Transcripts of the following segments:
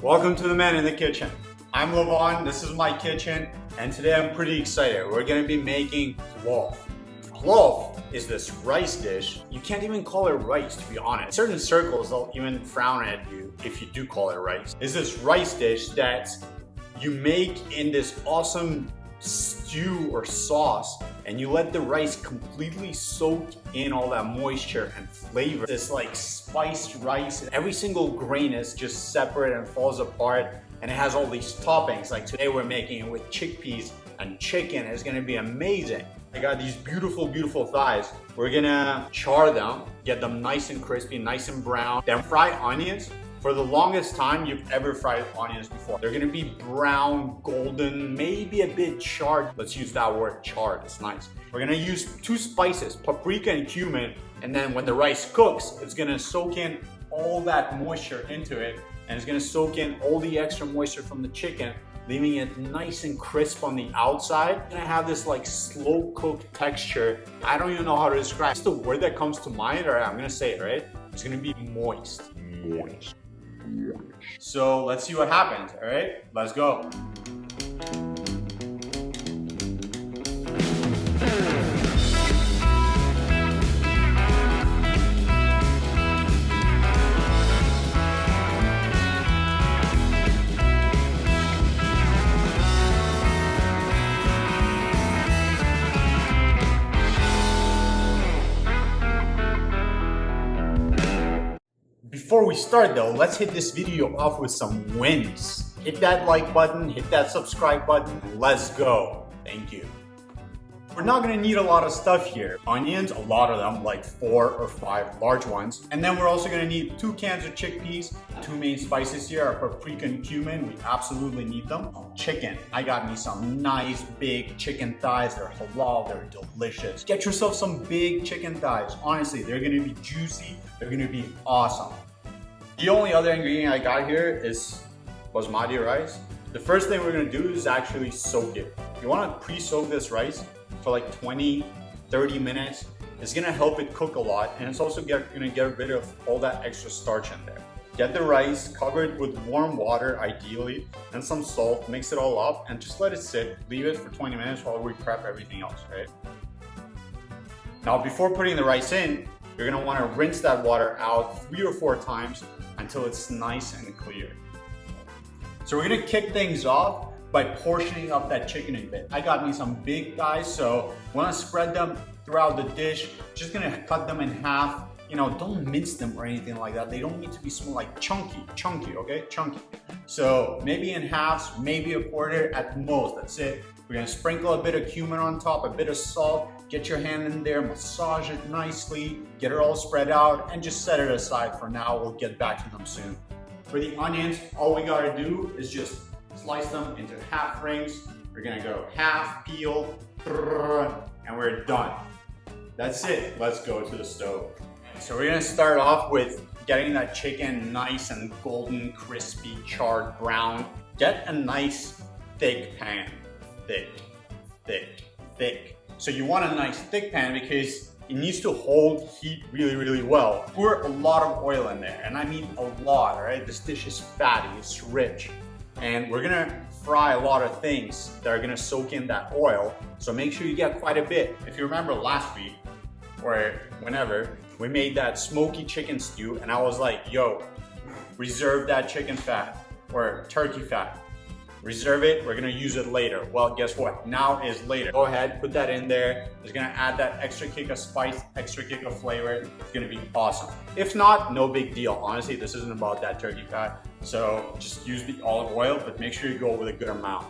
Welcome to the Man in the Kitchen. I'm Levon, this is my kitchen, and today I'm pretty excited. We're gonna be making plov. Plov is this rice dish. You can't even call it rice, to be honest. Certain circles, they'll even frown at you if you do call it rice. It's this rice dish that you make in this awesome stew or sauce, and you let the rice completely soak in all that moisture and flavor. This like spiced rice, every single grain is just separate and falls apart, and it has all these toppings. Like today we're making it with chickpeas and chicken. It's gonna be amazing. I got these beautiful thighs. We're gonna char them, get them nice and crispy, nice and brown. Then fry onions. For the longest time you've ever fried onions before. They're gonna be brown, golden, maybe a bit charred. Let's use that word, charred, it's nice. We're gonna use two spices, paprika and cumin, and then when the rice cooks, it's gonna soak in all that moisture into it, and it's gonna soak in all the extra moisture from the chicken, leaving it nice and crisp on the outside. It's gonna have this like slow cooked texture. I don't even know how to describe it. It's the word that comes to mind, or I'm gonna say it, right? It's gonna be moist. Moist. So let's see what happens, all right? Let's go. Before we start though, let's hit this video off with some wins. Hit that like button, hit that subscribe button, let's go. Thank you. We're not gonna need a lot of stuff here. Onions, a lot of them, like 4 or 5 large ones. And then we're also gonna need 2 cans of chickpeas. 2 main spices here are paprika and cumin. We absolutely need them. Chicken, I got me some nice big chicken thighs. They're halal, they're delicious. Get yourself some big chicken thighs. Honestly, they're gonna be juicy. They're gonna be awesome. The only other ingredient I got here is basmati rice. The first thing we're gonna do is actually soak it. You wanna pre-soak this rice for like 20, 30 minutes. It's gonna help it cook a lot, and it's also gonna get rid of all that extra starch in there. Get the rice, cover it with warm water ideally, and some salt, mix it all up, and just let it sit. Leave it for 20 minutes while we prep everything else, right? Now before putting the rice in, you're gonna wanna rinse that water out 3 or 4 times until it's nice and clear. So we're gonna kick things off by portioning up that chicken a bit. I got me some big thighs, so when I spread them throughout the dish, just gonna cut them in half. You know, don't mince them or anything like that. They don't need to be small, like chunky, okay? Chunky. So maybe in halves, maybe a quarter at most, that's it. We're gonna sprinkle a bit of cumin on top, a bit of salt, get your hand in there, massage it nicely, get it all spread out, and just set it aside for now. We'll get back to them soon. For the onions, all we gotta do is just slice them into half rings. We're gonna go half peel, and we're done. That's it. Let's go to the stove. So we're gonna start off with getting that chicken nice and golden, crispy, charred brown. Get a nice thick pan. Thick. So you want a nice thick pan because it needs to hold heat really well. Pour a lot of oil in there, and I mean a lot, right? This dish is fatty, it's rich. And we're gonna fry a lot of things that are gonna soak in that oil. So make sure you get quite a bit. If you remember last week, or whenever, we made that smoky chicken stew, and I was like, yo, reserve that chicken fat, or turkey fat. Reserve it, we're gonna use it later. Well, guess what? Now is later. Go ahead, put that in there. It's gonna add that extra kick of spice, extra kick of flavor. It's gonna be awesome. If not, no big deal. Honestly, this isn't about that turkey fat. So just use the olive oil, but make sure you go with a good amount.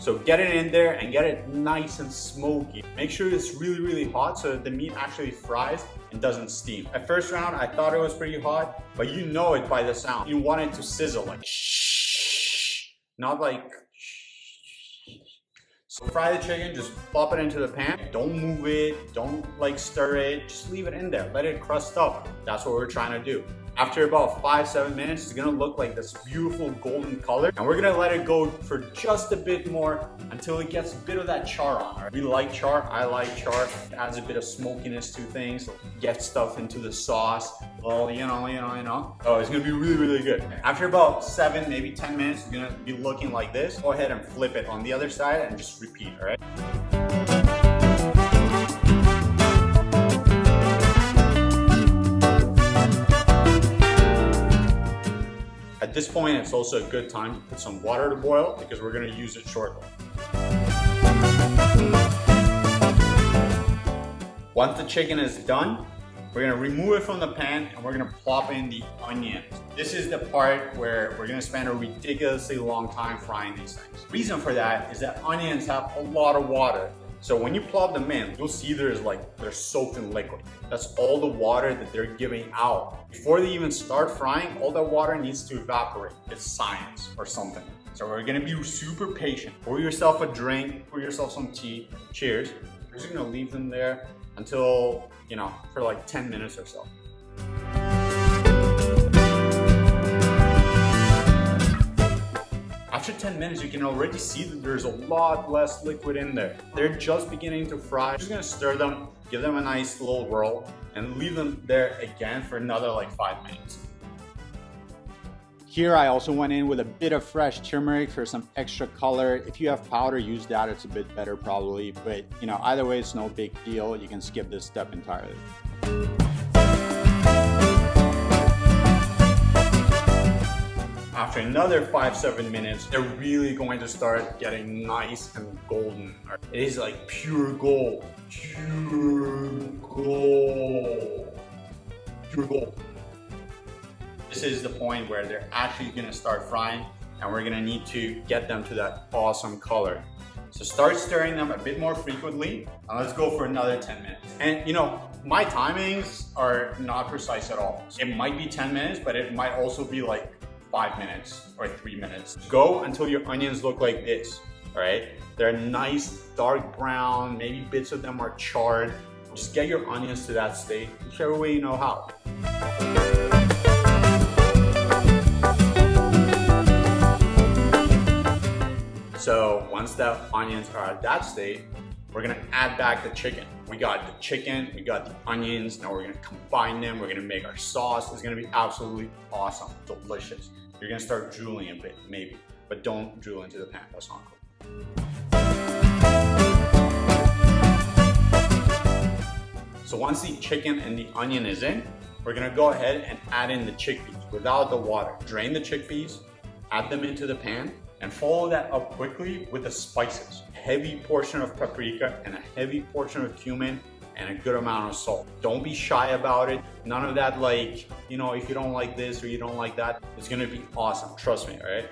So get it in there and get it nice and smoky. Make sure it's really hot so that the meat actually fries and doesn't steam. At first round, I thought it was pretty hot, but you know it by the sound. You want it to sizzle like shh, not like shh. So fry the chicken, just plop it into the pan. Don't move it, don't like stir it, just leave it in there. Let it crust up. That's what we're trying to do. After about 5-7 minutes, it's gonna look like this beautiful golden color. And we're gonna let it go for just a bit more until it gets a bit of that char on. Right? We like char, I like char. It adds a bit of smokiness to things, get stuff into the sauce. Well, you know. Oh, it's gonna be really, really good. After about 7, maybe 10 minutes, it's gonna be looking like this. Go ahead and flip it on the other side and just repeat, all right? At this point, it's also a good time to put some water to boil because we're gonna use it shortly. Once the chicken is done, we're gonna remove it from the pan and we're gonna plop in the onions. This is the part where we're gonna spend a ridiculously long time frying these things. Reason for that is that onions have a lot of water. So when you plop them in, you'll see they're soaked in liquid. That's all the water that they're giving out. Before they even start frying, all that water needs to evaporate. It's science or something. So we're gonna be super patient. Pour yourself a drink, pour yourself some tea. Cheers. We're just gonna leave them there until, for like 10 minutes or so. After 10 minutes, you can already see that there's a lot less liquid in there. They're just beginning to fry. I'm just gonna stir them, give them a nice little whirl, and leave them there again for another like 5 minutes. Here I also went in with a bit of fresh turmeric for some extra color. If you have powder, use that. It's a bit better probably, but either way, it's no big deal. You can skip this step entirely. After another 5-7 minutes, they're really going to start getting nice and golden. It is like pure gold. Pure gold. Pure gold. This is the point where they're actually gonna start frying and we're gonna need to get them to that awesome color. So start stirring them a bit more frequently and let's go for another 10 minutes. And my timings are not precise at all. It might be 10 minutes, but it might also be like 5 minutes or 3 minutes. Go until your onions look like this, all right? They're nice, dark brown, maybe bits of them are charred. Just get your onions to that state, whichever way you know how. So once the onions are at that state, we're gonna add back the chicken. We got the chicken, we got the onions, now we're gonna combine them, we're gonna make our sauce. It's gonna be absolutely awesome, delicious. You're gonna start drooling a bit, maybe, but don't drool into the pan, that's not cool. So once the chicken and the onion is in, we're gonna go ahead and add in the chickpeas without the water. Drain the chickpeas, add them into the pan, and follow that up quickly with the spices. A heavy portion of paprika and a heavy portion of cumin and a good amount of salt. Don't be shy about it. None of that if you don't like this or you don't like that, it's gonna be awesome, trust me, all right?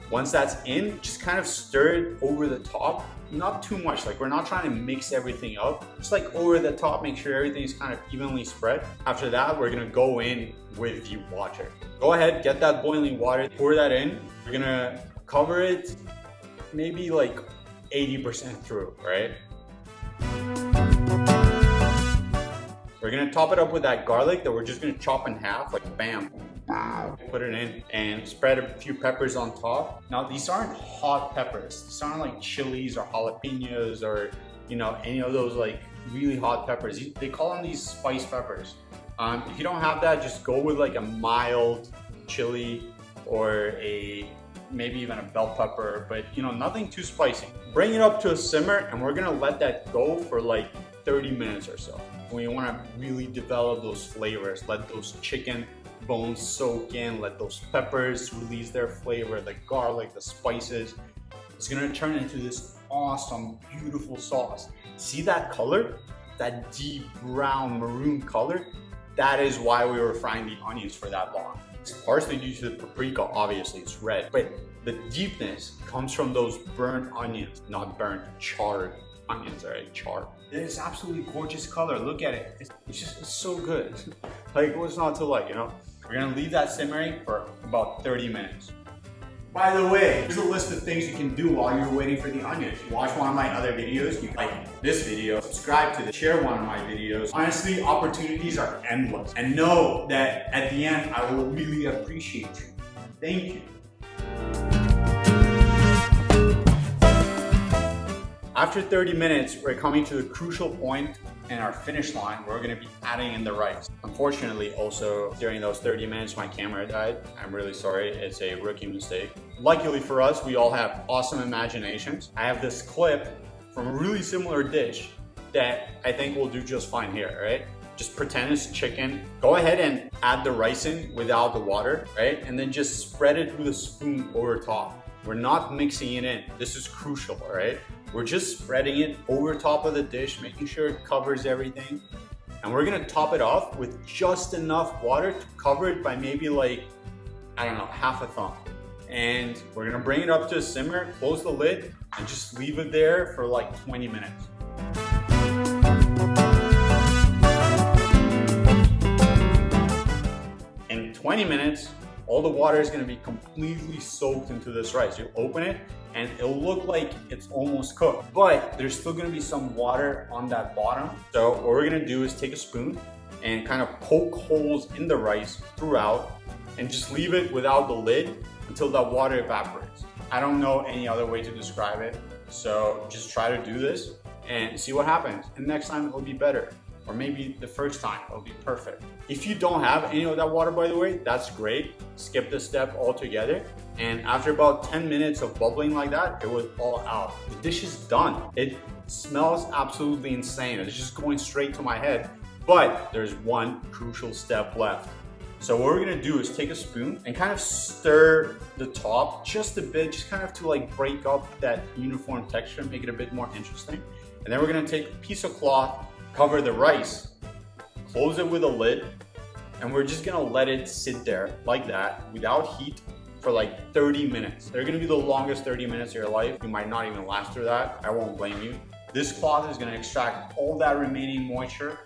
Once that's in, just kind of stir it over the top. Not too much, we're not trying to mix everything up. Just over the top, make sure everything's kind of evenly spread. After that, we're gonna go in with the water. Go ahead, get that boiling water, pour that in. We're gonna cover it maybe 80% through, right? We're gonna top it up with that garlic that we're just gonna chop in half, bam. Put it in and spread a few peppers on top. Now these aren't hot peppers. These aren't like chilies or jalapenos or any of those really hot peppers. They call them these spice peppers. If you don't have that, just go with a mild chili or maybe even a bell pepper, but nothing too spicy. Bring it up to a simmer and we're gonna let that go for 30 minutes or so. We wanna really develop those flavors, let those chicken bones soak in, let those peppers release their flavor, the garlic, the spices. It's gonna turn into this awesome, beautiful sauce. See that color? That deep brown maroon color? That is why we were frying the onions for that long. It's partially due to the paprika, obviously it's red, but the deepness comes from those burnt onions, not burnt, charred onions, all right, charred. It is absolutely gorgeous color, look at it. It's so good. What's not to like, We're gonna leave that simmering for about 30 minutes. By the way, here's a list of things you can do while you're waiting for the onions. Watch one of my other videos, you like this video, subscribe to share one of my videos. Honestly, opportunities are endless. And know that at the end, I will really appreciate you. Thank you. After 30 minutes, we're coming to the crucial point in our finish line. We're gonna be adding in the rice. Unfortunately, also during those 30 minutes, my camera died. I'm really sorry, it's a rookie mistake. Luckily for us, we all have awesome imaginations. I have this clip from a really similar dish that I think will do just fine here, right? Just pretend it's chicken. Go ahead and add the rice in without the water, right? And then just spread it with a spoon over top. We're not mixing it in. This is crucial, all right? We're just spreading it over top of the dish, making sure it covers everything. And we're gonna top it off with just enough water to cover it by maybe like, I don't know, half a thumb. And we're gonna bring it up to a simmer, close the lid, and just leave it there for like 20 minutes. In 20 minutes, all the water is going to be completely soaked into this rice. You open it and it'll look like it's almost cooked, but there's still going to be some water on that bottom. So what we're going to do is take a spoon and kind of poke holes in the rice throughout and just leave it without the lid until that water evaporates. I don't know any other way to describe it. So just try to do this and see what happens. And next time it'll be better. Or maybe the first time, it'll be perfect. If you don't have any of that water, by the way, that's great. Skip this step altogether. And after about 10 minutes of bubbling like that, it was all out. The dish is done. It smells absolutely insane. It's just going straight to my head. But there's one crucial step left. So what we're gonna do is take a spoon and kind of stir the top just a bit, just kind of to like break up that uniform texture, make it a bit more interesting. And then we're gonna take a piece of cloth, cover the rice, close it with a lid, and we're just gonna let it sit there like that without heat for like 30 minutes. They're gonna be the longest 30 minutes of your life. You might not even last through that. I won't blame you. This cloth is gonna extract all that remaining moisture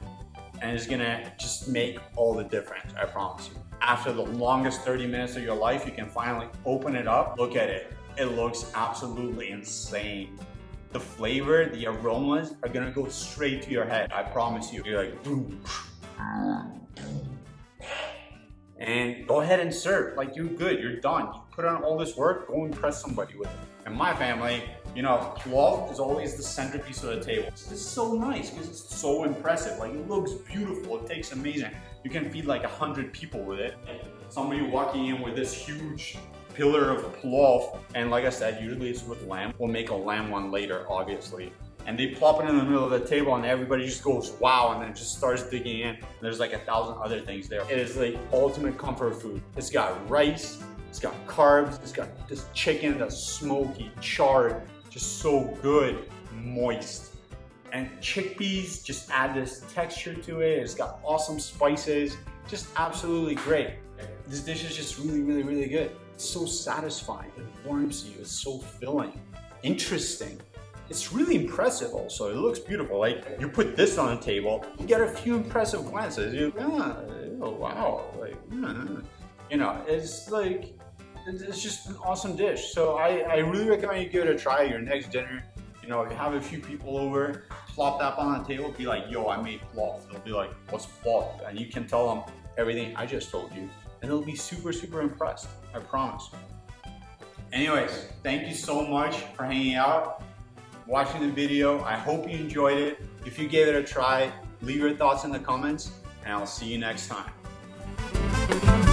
and it's gonna just make all the difference, I promise you. After the longest 30 minutes of your life, you can finally open it up. Look at it. It looks absolutely insane. The flavor, the aromas are gonna go straight to your head. I promise you. You're like, boom. And go ahead and serve. Like, you're good, you're done. You put on all this work, go impress somebody with it. In my family, you know, plov is always the centerpiece of the table. It's so nice because it's so impressive. Like, it looks beautiful, it tastes amazing. You can feed like 100 people with it. Somebody walking in with this huge pillar of plov, and like I said, usually it's with lamb. We'll make a lamb one later, obviously. And they plop it in the middle of the table and everybody just goes, wow, and then just starts digging in. There's like 1,000 other things there. It is the ultimate comfort food. It's got rice, it's got carbs, it's got this chicken that's smoky, charred, just so good, moist. And chickpeas just add this texture to it. It's got awesome spices, just absolutely great. This dish is just really, really, really good. It's so satisfying, it warms you, it's so filling, interesting. It's really impressive also, it looks beautiful. Like, you put this on the table, you get a few impressive glances. You, oh, wow, like, you know, it's like, it's just an awesome dish. So I really recommend you give it a try at your next dinner. You know, if you have a few people over, plop that on the table, be like, yo, I made plov. They'll be like, what's plov? And you can tell them everything I just told you. And they'll be super, super impressed, I promise. Anyways, thank you so much for hanging out, watching the video. I hope you enjoyed it. If you gave it a try, leave your thoughts in the comments, and I'll see you next time.